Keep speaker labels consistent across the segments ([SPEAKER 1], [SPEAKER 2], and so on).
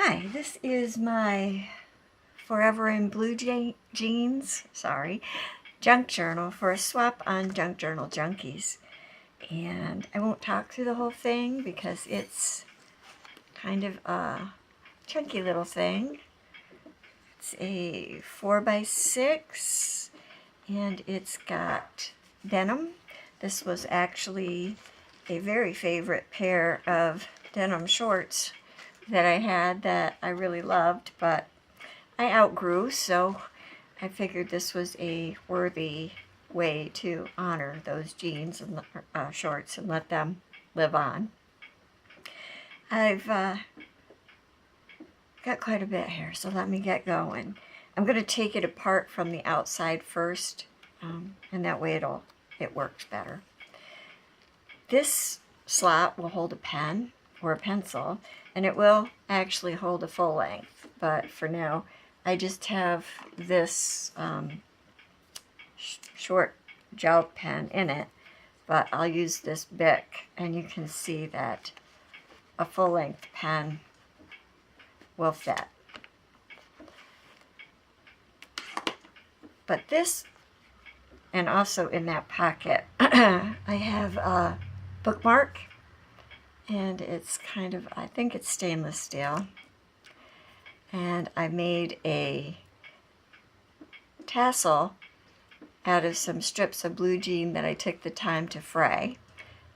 [SPEAKER 1] Hi, this is my Forever in Blue Jeans, junk journal for a swap on Junk Journal Junkies. And I won't talk through the whole thing because it's kind of a chunky little thing. It's a 4x6 and it's got denim. This was actually a very favorite pair of denim shorts that I had that I really loved, but I outgrew, so I figured this was a worthy way to honor those jeans and shorts and let them live on. I've got quite a bit here, so let me get going. I'm going to take it apart from the outside first, and that way it works better. This slot will hold a pen or a pencil, and it will actually hold a full length, but for now I just have this short gel pen in it, but I'll use this Bic, and you can see that a full length pen will fit. But this, and also in that pocket, I have a bookmark, and it's kind of, I think it's stainless steel. And I made a tassel out of some strips of blue jean that I took the time to fray.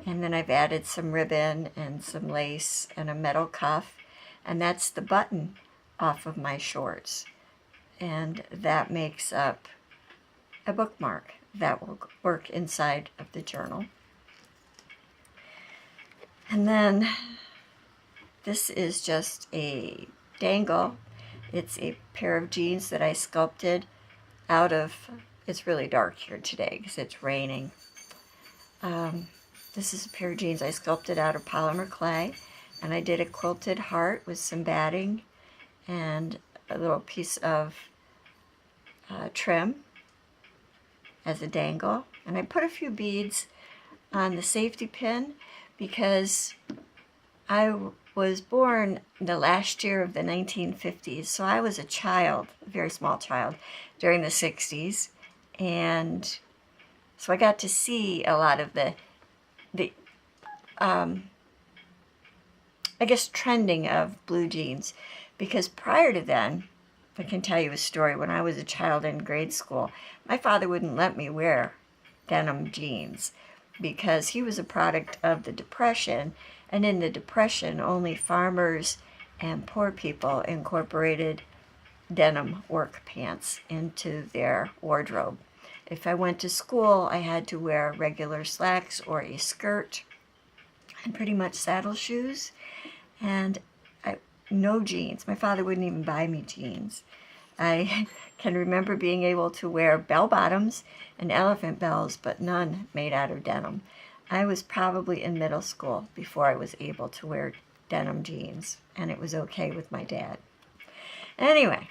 [SPEAKER 1] And then I've added some ribbon and some lace and a metal cuff. And that's the button off of my shorts. And that makes up a bookmark that will work inside of the journal. And then this is just a dangle. It's a pair of jeans that I sculpted out of, it's really dark here today because it's raining. This is a pair of jeans I sculpted out of polymer clay, and I did a quilted heart with some batting and a little piece of trim as a dangle. And I put a few beads on the safety pin because I was born the last year of the 1950s, so I was a child, a very small child, during the 60s, and so I got to see a lot of the I guess trending of blue jeans, because prior to then, I can tell you a story. When I was a child in grade school, my father wouldn't let me wear denim jeans because he was a product of the Depression, and in the Depression, only farmers and poor people incorporated denim work pants into their wardrobe. If I went to school, I had to wear regular slacks or a skirt and pretty much saddle shoes, and no jeans. My father wouldn't even buy me jeans. I can remember being able to wear bell bottoms and elephant bells, but none made out of denim. I was probably in middle school before I was able to wear denim jeans, and it was okay with my dad. Anyway,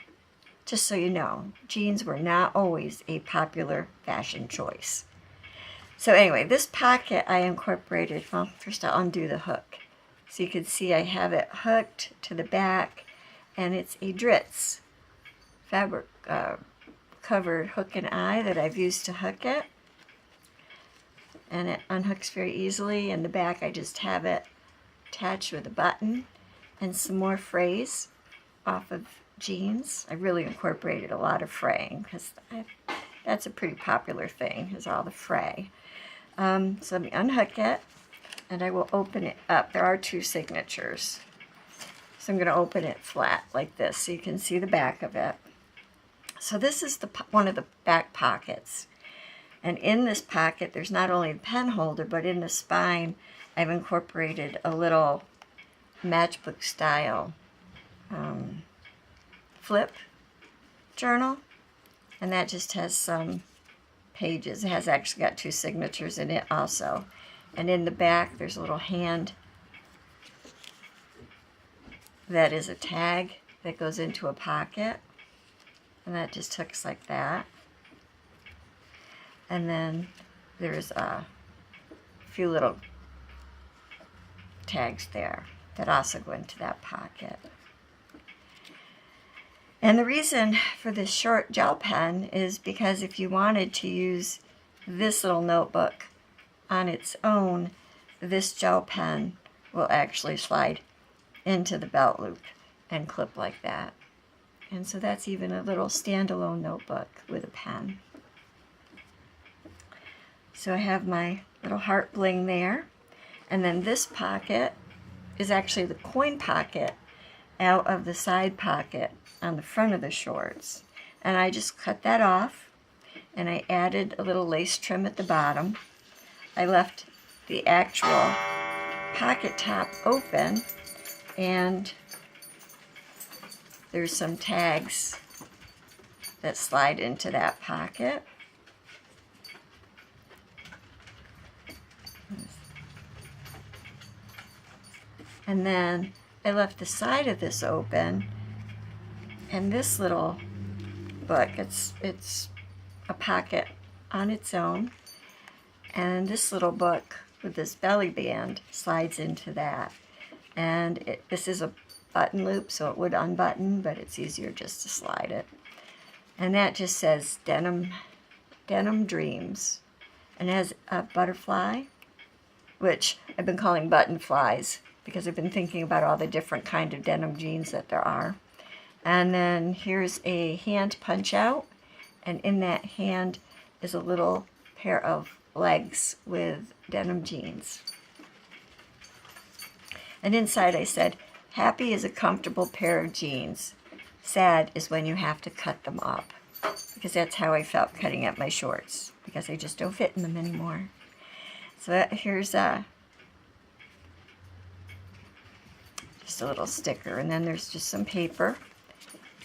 [SPEAKER 1] just so you know, jeans were not always a popular fashion choice. So anyway, this pocket I incorporated, well, first I'll undo the hook. So you can see I have it hooked to the back, and it's a Dritz fabric covered hook and eye that I've used to hook it. And it unhooks very easily. In the back I just have it attached with a button and some more frays off of jeans. I really incorporated a lot of fraying because that's a pretty popular thing, is all the fray. So let me unhook it, and I will open it up. There are two signatures. So I'm going to open it flat like this so you can see the back of it. So this is one of the back pockets. And in this pocket, there's not only a pen holder, but in the spine, I've incorporated a little matchbook style flip journal. And that just has some pages. It has actually got two signatures in it also. And in the back, there's a little hand that is a tag that goes into a pocket. And that just hooks like that. And then there's a few little tags there that also go into that pocket. And the reason for this short gel pen is because if you wanted to use this little notebook on its own, this gel pen will actually slide into the belt loop and clip like that. And so that's even a little standalone notebook with a pen. So I have my little heart bling there. And then this pocket is actually the coin pocket out of the side pocket on the front of the shorts. And I just cut that off, and I added a little lace trim at the bottom. I left the actual pocket top open, and there's some tags that slide into that pocket. And then I left the side of this open, and this little book, it's a pocket on its own, and this little book with this belly band slides into that. And this is a button loop, so it would unbutton, but it's easier just to slide it. And that just says Denim Dreams, and it has a butterfly, which I've been calling button flies because I've been thinking about all the different kind of denim jeans that there are. And then here's a hand punch out, and in that hand is a little pair of legs with denim jeans. And inside I said, happy is a comfortable pair of jeans. Sad is when you have to cut them up. Because that's how I felt cutting up my shorts, because I just don't fit in them anymore. So here's just a little sticker, and then there's just some paper.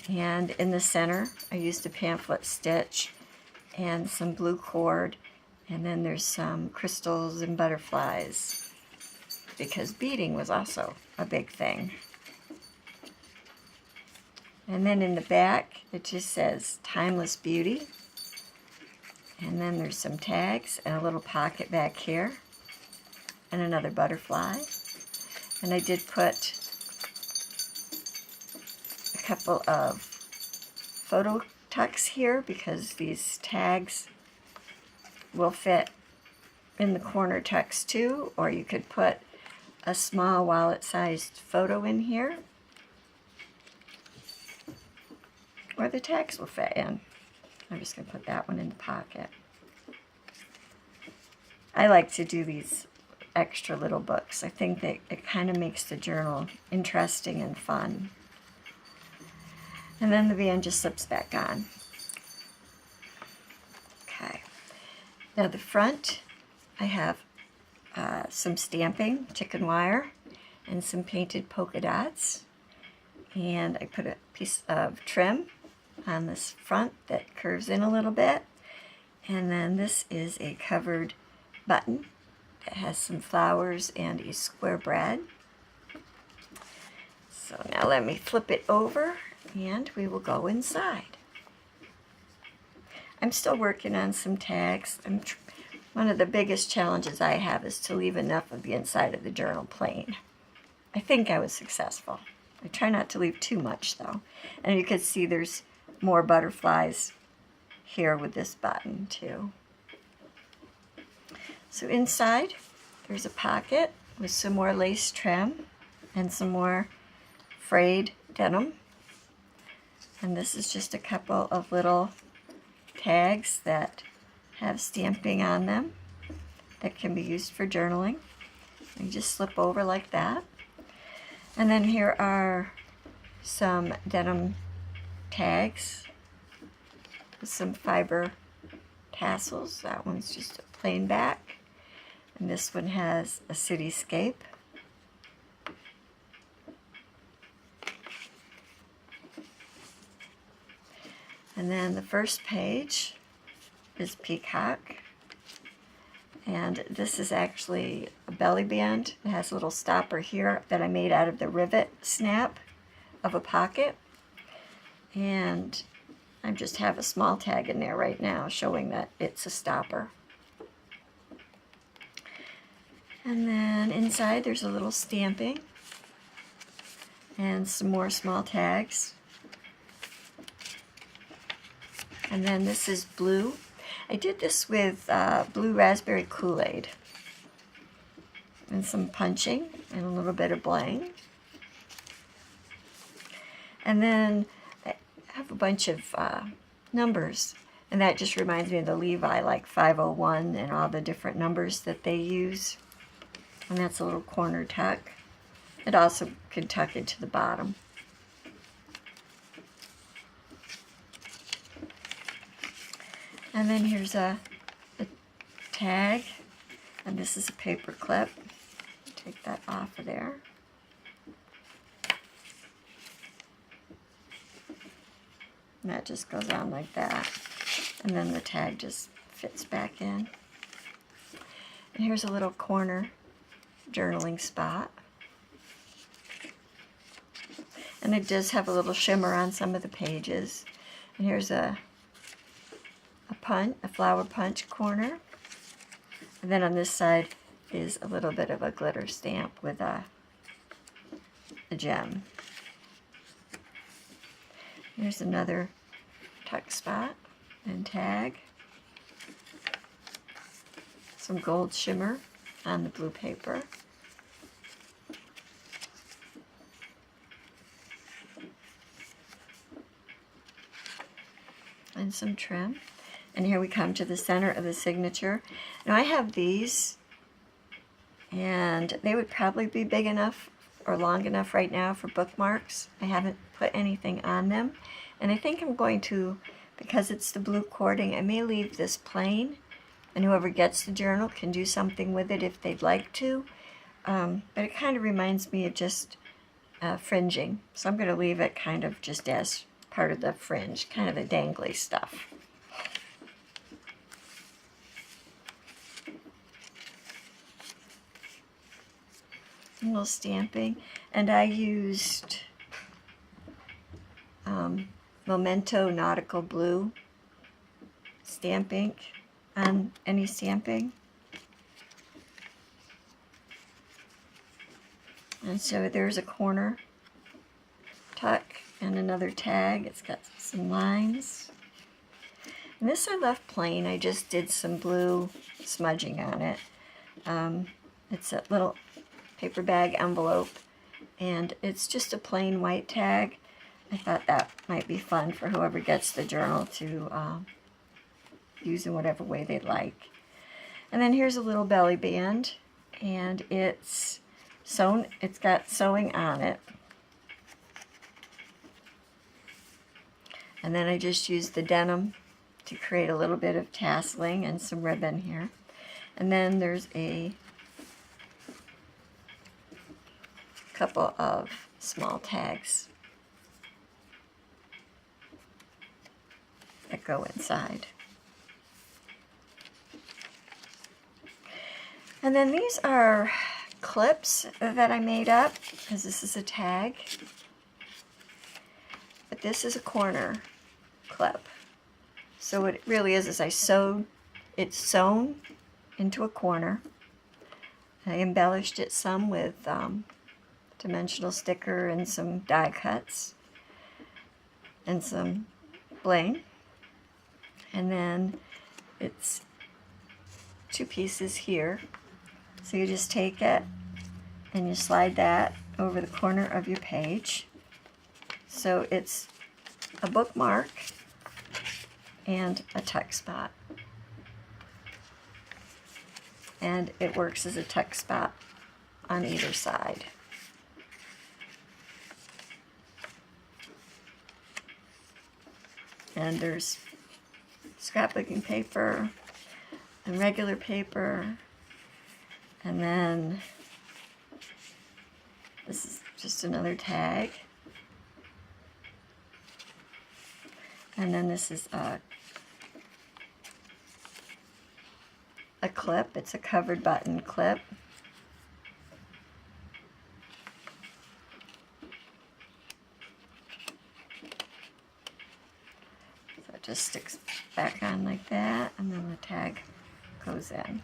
[SPEAKER 1] And in the center, I used a pamphlet stitch and some blue cord, and then there's some crystals and butterflies, because beading was also a big thing. And then in the back, it just says Timeless Beauty. And then there's some tags and a little pocket back here and another butterfly. And I did put a couple of photo tucks here because these tags will fit in the corner tucks too, or you could put a small wallet-sized photo in here, or the tags will fit in. I'm just going to put that one in the pocket. I like to do these extra little books. I think that it kind of makes the journal interesting and fun. And then the band just slips back on. Okay. Now the front, I have some stamping, chicken wire, and some painted polka dots. And I put a piece of trim on this front that curves in a little bit. And then this is a covered button that has some flowers and a square brad. So now let me flip it over and we will go inside. I'm still working on some tags. One of the biggest challenges I have is to leave enough of the inside of the journal plain. I think I was successful. I try not to leave too much though. And you can see there's more butterflies here with this button too. So inside there's a pocket with some more lace trim and some more frayed denim. And this is just a couple of little tags that have stamping on them that can be used for journaling. You just slip over like that. And then here are some denim tags with some fiber tassels. That one's just a plain back. And this one has a cityscape. And then the first page is Peacock. And this is actually a belly band. It has a little stopper here that I made out of the rivet snap of a pocket. And I just have a small tag in there right now showing that it's a stopper. And then inside there's a little stamping and some more small tags. And then this is blue. I did this with blue raspberry Kool-Aid. And some punching and a little bit of bling. And then I have a bunch of numbers. And that just reminds me of the Levi, like 501 and all the different numbers that they use. And that's a little corner tuck. It also can tuck into the bottom. And then here's a tag. And this is a paper clip. Take that off of there. And that just goes on like that. And then the tag just fits back in. And here's a little corner journaling spot. And it does have a little shimmer on some of the pages. And here's a flower punch corner. And then on this side is a little bit of a glitter stamp with a gem. Here's another tuck spot and tag. Some gold shimmer on the blue paper. And some trim. And here we come to the center of the signature. Now I have these, and they would probably be big enough or long enough right now for bookmarks. I haven't put anything on them. And I think I'm going to, because it's the blue cording, I may leave this plain, and whoever gets the journal can do something with it if they'd like to. But it kind of reminds me of just fringing. So I'm going to leave it kind of just as part of the fringe, kind of the dangly stuff. A little stamping, and I used Memento Nautical Blue stamp ink on any stamping. And so there's a corner tuck and another tag. It's got some lines. And this I left plain. I just did some blue smudging on it. It's a little paper bag envelope, and it's just a plain white tag. I thought that might be fun for whoever gets the journal to use in whatever way they'd like. And then here's a little belly band, and it's sewn. It's got sewing on it. And then I just used the denim to create a little bit of tasseling and some ribbon here. And then there's a couple of small tags that go inside. And then these are clips that I made up, because this is a tag. But this is a corner clip. So what it really is it's sewn into a corner. I embellished it some with dimensional sticker and some die cuts and some bling. And then it's two pieces here. So you just take it and you slide that over the corner of your page. So it's a bookmark and a tuck spot. And it works as a tuck spot on either side. And there's scrapbooking paper and regular paper. And then this is just another tag. And then this is a clip. It's a covered button clip. So it just sticks back on like that, and then the tag goes in.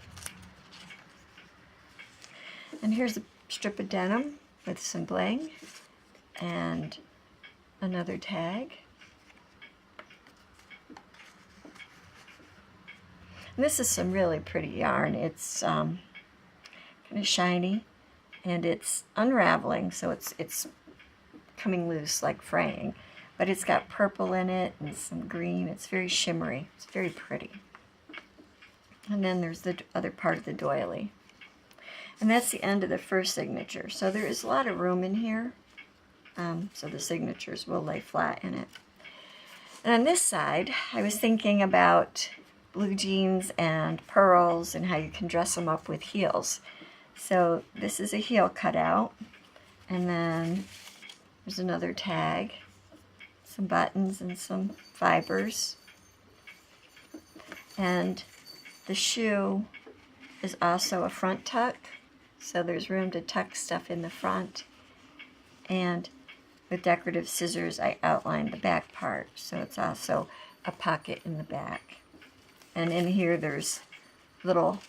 [SPEAKER 1] And here's a strip of denim with some bling and another tag. And this is some really pretty yarn. It's kind of shiny, and it's unraveling, so it's coming loose like fraying. But it's got purple in it and some green. It's very shimmery. It's very pretty. And then there's the other part of the doily. And that's the end of the first signature. So there is a lot of room in here. So the signatures will lay flat in it. And on this side, I was thinking about blue jeans and pearls and how you can dress them up with heels. So this is a heel cutout. And then there's another tag, some buttons and some fibers. And the shoe is also a front tuck. So there's room to tuck stuff in the front. And with decorative scissors, I outlined the back part. So it's also a pocket in the back. And in here, there's little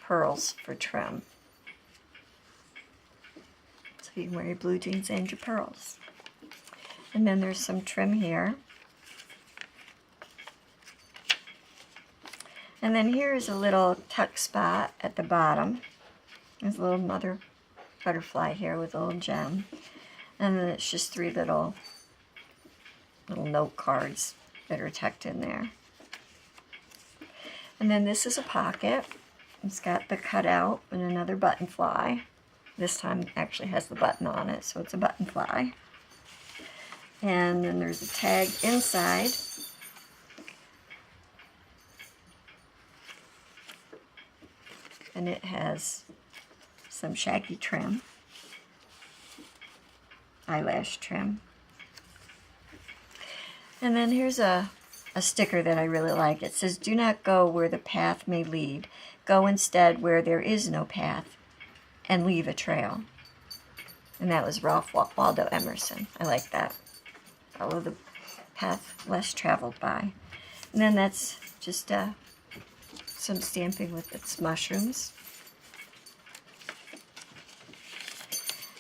[SPEAKER 1] pearls for trim. So you can wear your blue jeans and your pearls. And then there's some trim here. And then here is a little tuck spot at the bottom. There's a little mother butterfly here with a little gem. And then it's just 3 little note cards that are tucked in there. And then this is a pocket. It's got the cutout and another button fly. This time it actually has the button on it, so it's a button fly. And then there's a tag inside. And it has some shaggy trim, eyelash trim. And then here's a sticker that I really like. It says, "Do not go where the path may lead. Go instead where there is no path and leave a trail." And that was Ralph Waldo Emerson. I like that. Follow the path less traveled by. And then that's just some stamping with its mushrooms.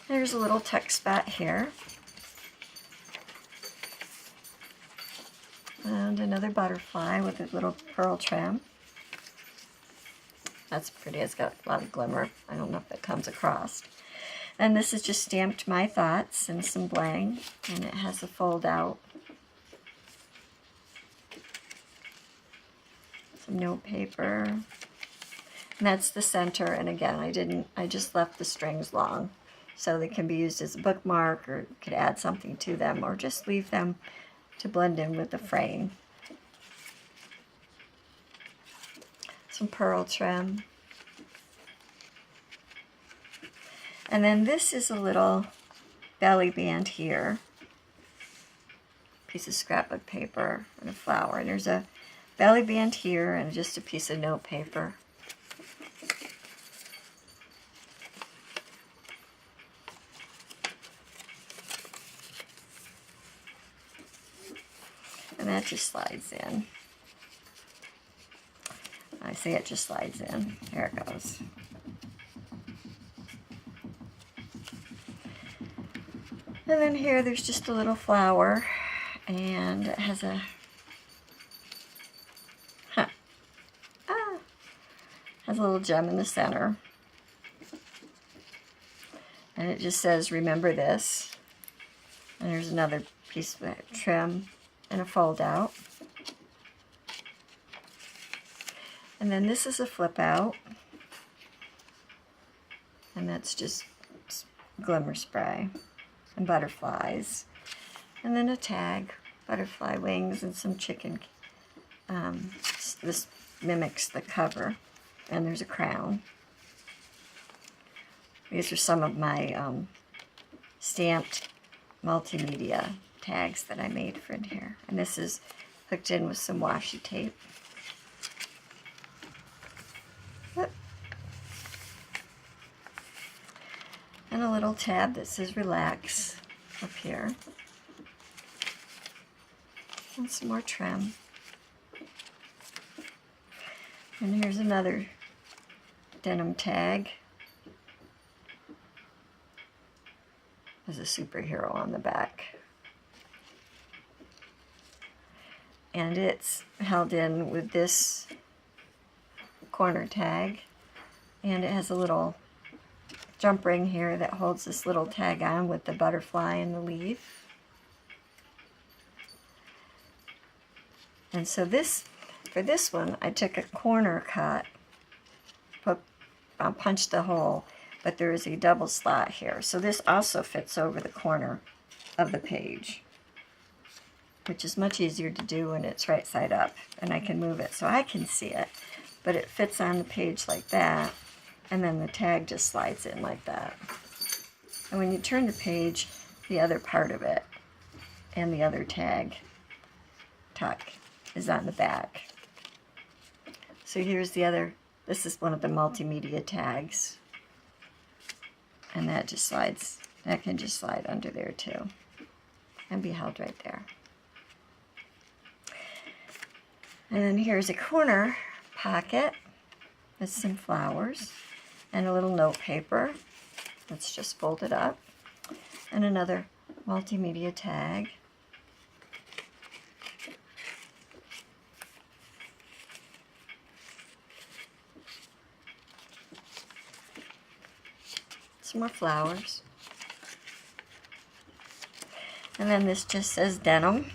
[SPEAKER 1] There's a little tuck spot here. And another butterfly with a little pearl trim. That's pretty. It's got a lot of glimmer. I don't know if that comes across. And this is just stamped My Thoughts and some bling. And it has a fold out. Some note paper. And that's the center. And again, I just left the strings long. So they can be used as a bookmark, or you could add something to them, or just leave them to blend in with the frame. Some pearl trim. And then this is a little belly band here. Piece of scrapbook paper and a flower. And there's a belly band here and just a piece of note paper. And that just slides in. I say it just slides in. There it goes. And then here there's just a little flower, and it has a has a little gem in the center. And it just says, "Remember this." And there's another piece of trim and a fold out. And then this is a flip out. And that's just glimmer spray and butterflies. And then a tag, butterfly wings and some chicken. This mimics the cover. And there's a crown. These are some of my stamped multimedia tags that I made for in here. And this is hooked in with some washi tape. Whoop. And a little tab that says "Relax" up here. And some more trim. And here's another denim tag. There's a superhero on the back. And it's held in with this corner tag, and it has a little jump ring here that holds this little tag on with the butterfly and the leaf. And so for this one, I took a corner cut, punched the hole, but there is a double slot here. So this also fits over the corner of the page, which is much easier to do when it's right side up, and I can move it so I can see it. But it fits on the page like that, and then the tag just slides in like that. And when you turn the page, the other part of it and the other tag tuck is on the back. So here's the other, this is one of the multimedia tags. And that just slides, that can just slide under there too and be held right there. And then here's a corner pocket with some flowers and a little note paper that's just folded up, and another multimedia tag. Some more flowers. And then this just says denim.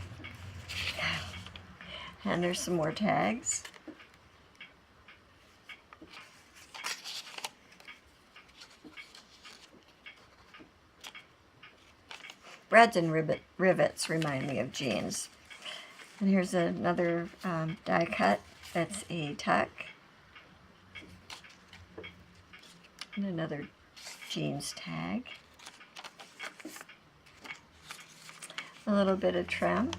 [SPEAKER 1] And there's some more tags. Brads and rivets remind me of jeans. And here's another die cut. That's a tuck. And another jeans tag. A little bit of trim.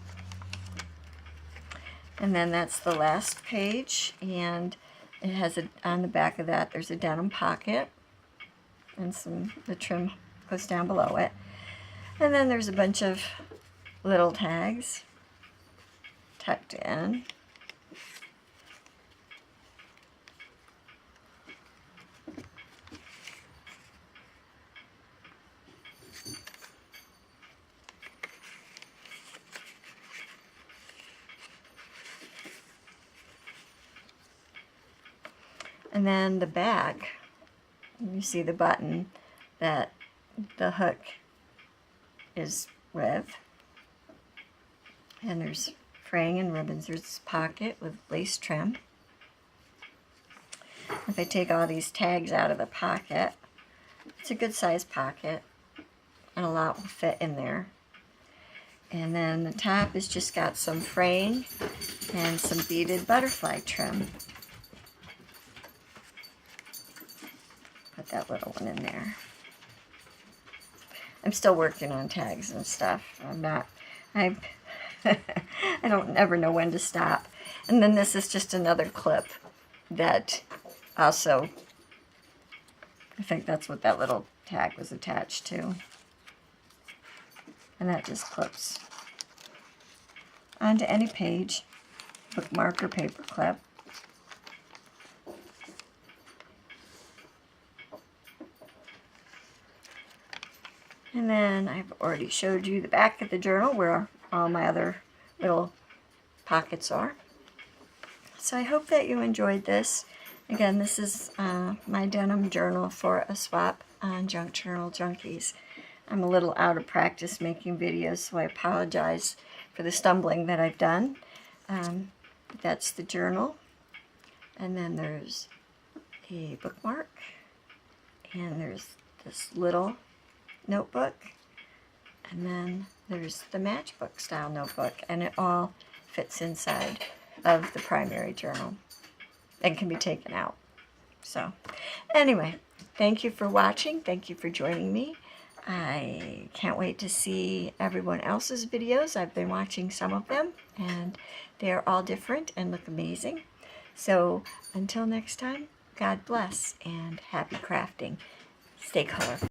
[SPEAKER 1] And then that's the last page, and it has on the back of that there's a denim pocket, and the trim goes down below it. And then there's a bunch of little tags tucked in. And then the back, you see the button that the hook is with. And there's fraying and ribbons. There's this pocket with lace trim. If I take all these tags out of the pocket, it's a good size pocket, and a lot will fit in there. And then the top has just got some fraying and some beaded butterfly trim. Put that little one in there. I'm still working on tags and stuff. I don't ever know when to stop. And then this is just another clip that also, I think that's what that little tag was attached to. And that just clips onto any page, bookmark or paper clip. And then I've already showed you the back of the journal where all my other little pockets are. So I hope that you enjoyed this. Again, this is my denim journal for a swap on Junk Journal Junkies. I'm a little out of practice making videos, so I apologize for the stumbling that I've done. That's the journal. And then there's a bookmark. And there's this little notebook, and then there's the matchbook style notebook, and it all fits inside of the primary journal and can be taken out. So anyway, thank you for watching. Thank you for joining me. I can't wait to see everyone else's videos. I've been watching some of them, and they're all different and look amazing. So until next time, God bless and happy crafting. Stay colorful.